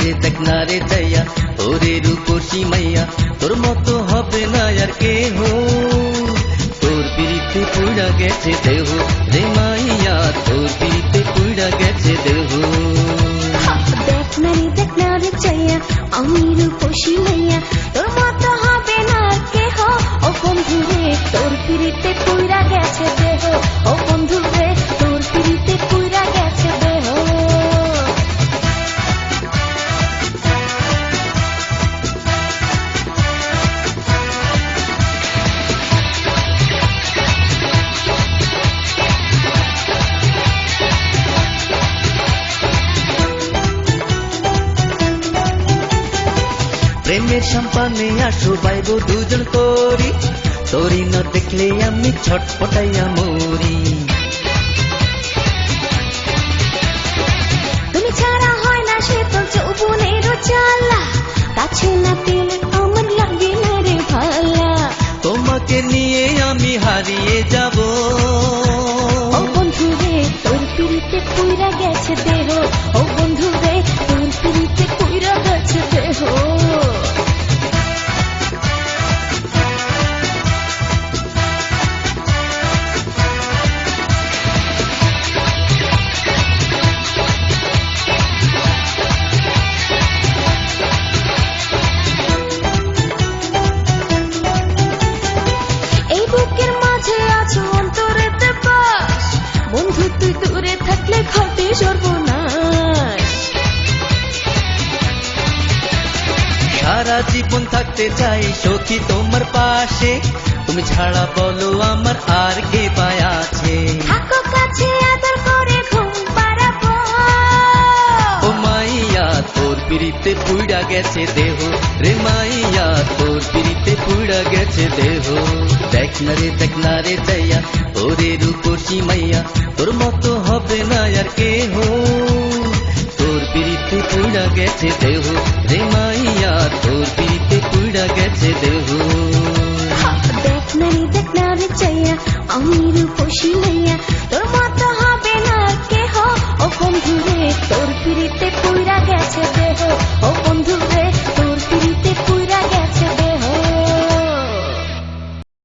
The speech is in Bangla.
না রে চাইয়া ওরে রূপসী মাইয়া তোর মতো হবে না আর কেহ তোর পিড়িতে পুড়া গেছে দেহ রে মাইয়া তোর পিড়িতে পুড়া গেছে দেহ দেখ না রে চাইয়া আমি রূপসী মাইয়া তোর মতো হবে না আর কেহ ও বন্ধু রে তোর পিড়িতে পুড়া গেছে দেহ ও বন্ধু রে তোর পিড়িতে পুড়া গেছে দেহ প্রেমের সম্পানে আসো বাইব দুজন করি তোরি না দেখলে আমি ছটপটাইয়া মরি তুমি ছাড়া হয় না সে তো যৌবনের জ্বালা কাছে না পেলে আমার লাগে না রে ভালা তোমাকে নিয়ে আমি হারিয়ে যাব ও বন্ধু রে তোর পিড়িতে পুইরা গেছে দেহ ও বন্ধু রে তোর পিড়িতে পুইরা গেছে দেহ এই বুকের মাঝে আছো অন্তরেতে বাস বন্ধু তুই দূরে থাকলে ঘটে সর্বনাশ সারা জীবন থাকতে চাই সখী তোমার পাশে তুমি ছাড়া বলো আমার আর কে পায় আছে থাকো কাছে আদর করে ঘুম পাড়াবো ও মাইয়া তোর পিড়িতে পুড়া গেছে দেহ রে মাইয়া তোর পিড়িতে পুড়া গেছে দেহ দেখ না রে চাইয়া ওরে রূপসী মাইয়া তোর মতো হবে না আর কেহ তোর পিড়িতে পুড়া গেছে দেহ রে মাইয়া তোর পিড়িতে পুড়া গেছে দেহ দেখ না রে চাইয়া আমি রূপসী মাইয়া তোর মতো হবে না আর কেহ ও বন্ধু রে